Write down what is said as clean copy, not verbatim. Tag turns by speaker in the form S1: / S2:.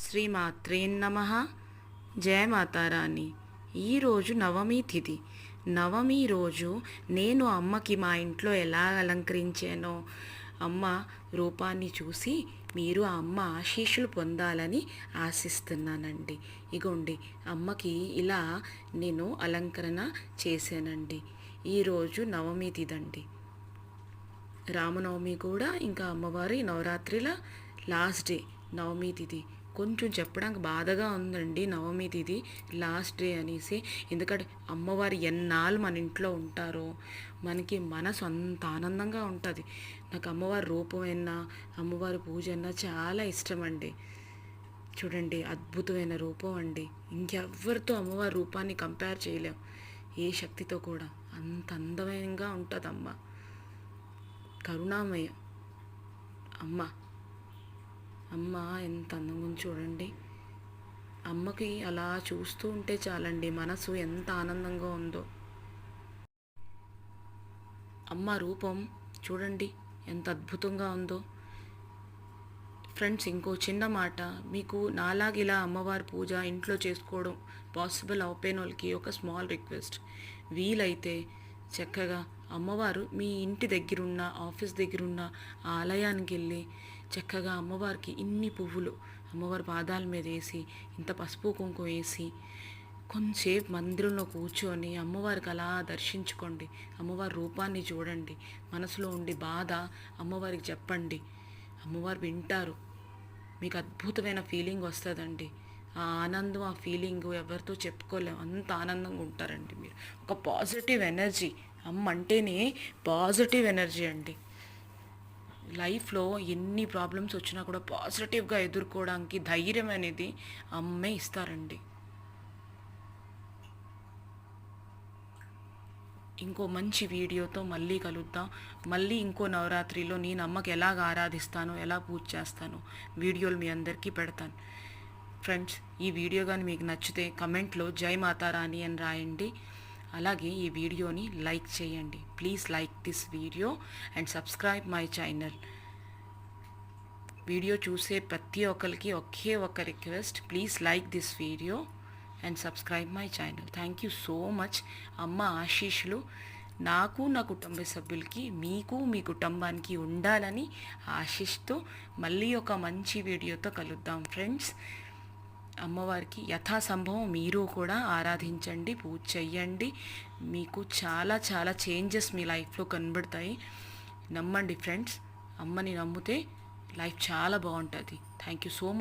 S1: శ్రీమాత్రే నమః. జయ మాతారాణి. ఈరోజు నవమి తిథి. నవమి రోజు నేను అమ్మకి మా ఇంట్లో ఎలా అలంకరించానో అమ్మ రూపాన్ని చూసి మీరు ఆ అమ్మ ఆశీస్సులు పొందాలని ఆశిస్తున్నానండి. ఇగోండి అమ్మకి ఇలా నేను అలంకరణ చేశానండి. ఈరోజు నవమి తిథండి. రామనవమి కూడా ఇంకా అమ్మవారి నవరాత్రిల లాస్ట్ డే నవమి తిథి. కొంచెం చెప్పడానికి బాధగా ఉందండి నవమి తిథి లాస్ట్ డే అనేసి. ఎందుకంటే అమ్మవారు ఎన్నాళ్ళు మన ఇంట్లో ఉంటారో మనకి మనసు అంత ఆనందంగా ఉంటుంది. నాకు అమ్మవారి రూపం అయినా అమ్మవారి పూజ అయినా చాలా ఇష్టం అండి. చూడండి అద్భుతమైన రూపం అండి. ఇంకెవ్వరితో అమ్మవారి రూపాన్ని కంపేర్ చేయలేం. ఏ శక్తితో కూడా అంత అందమైనగా ఉంటుంది అమ్మ. కరుణామయం అమ్మ. అమ్మ ఎంత అందంగా ఉంది చూడండి. అమ్మకి అలా చూస్తూ ఉంటే చాలండి మనసు ఎంత ఆనందంగా ఉందో. అమ్మ రూపం చూడండి ఎంత అద్భుతంగా ఉందో. ఫ్రెండ్స్, ఇంకో చిన్న మాట, మీకు నాలాగా ఇలా అమ్మవారి పూజ ఇంట్లో చేసుకోవడం పాసిబుల్ అవపోయిన వాళ్ళకి ఒక స్మాల్ రిక్వెస్ట్. వీలైతే చక్కగా అమ్మవారు మీ ఇంటి దగ్గరున్న ఆఫీస్ దగ్గరున్న ఆలయానికి వెళ్ళి చక్కగా అమ్మవారికి ఇన్ని పువ్వులు అమ్మవారి పాదాల మీద వేసి ఇంత పసుపు కుంకుమ వేసి కొంచెంసేపు మందిరంలో కూర్చొని అమ్మవారికి అలా దర్శించుకోండి. అమ్మవారి రూపాన్ని చూడండి. మనసులో ఉండి బాధ అమ్మవారికి చెప్పండి. అమ్మవారు వింటారు. మీకు అద్భుతమైన ఫీలింగ్ వస్తుందండి. ఆ ఆనందం, ఆ ఫీలింగ్ ఎవరితో చెప్పుకోలేము. అంత ఆనందంగా ఉంటారండి మీరు. ఒక పాజిటివ్ ఎనర్జీ. అమ్మ అంటేనే పాజిటివ్ ఎనర్జీ అండి. లైఫ్లో ఎన్ని ప్రాబ్లమ్స్ వచ్చినా కూడా పాజిటివ్గా ఎదుర్కోవడానికి ధైర్యం అనేది అమ్మే ఇస్తారండి. ఇంకో మంచి వీడియోతో మళ్ళీ కలుద్దాం. మళ్ళీ ఇంకో నవరాత్రిలో నేను అమ్మకి ఎలాగ ఆరాధిస్తానో, ఎలా పూజ చేస్తానో వీడియోలు మీ అందరికీ పెడతాను. ఫ్రెండ్స్, ఈ వీడియో కానీ మీకు నచ్చితే కమెంట్లో జై మాతారాణి అని రాయండి. అలాగే ఈ వీడియోని లైక్ చేయండి. Please like this video and subscribe my channel. Video చూసే ప్రతి ఒక్కరికి ఒకే ఒక request, please like this video and subscribe my channel. Thank you so much. అమ్మ ఆశీస్సులు నాకు, నా కుటుంబ సభ్యులకి, మీకు, మీ కుటుంబానికి ఉండాలని ఆశిస్తూ మళ్ళీ ఒక మంచి వీడియోతో కలుద్దాం ఫ్రెండ్స్. అమ్మవారికి యథాసంభవం మీరు కూడా ఆరాధించండి, పూజ చెయ్యండి. మీకు చాలా చాలా చేంజెస్ మీ లైఫ్లో కనబడతాయి. నమ్మండి ఫ్రెండ్స్. అమ్మని నమ్మితే లైఫ్ చాలా బాగుంటుంది. Thank you so much.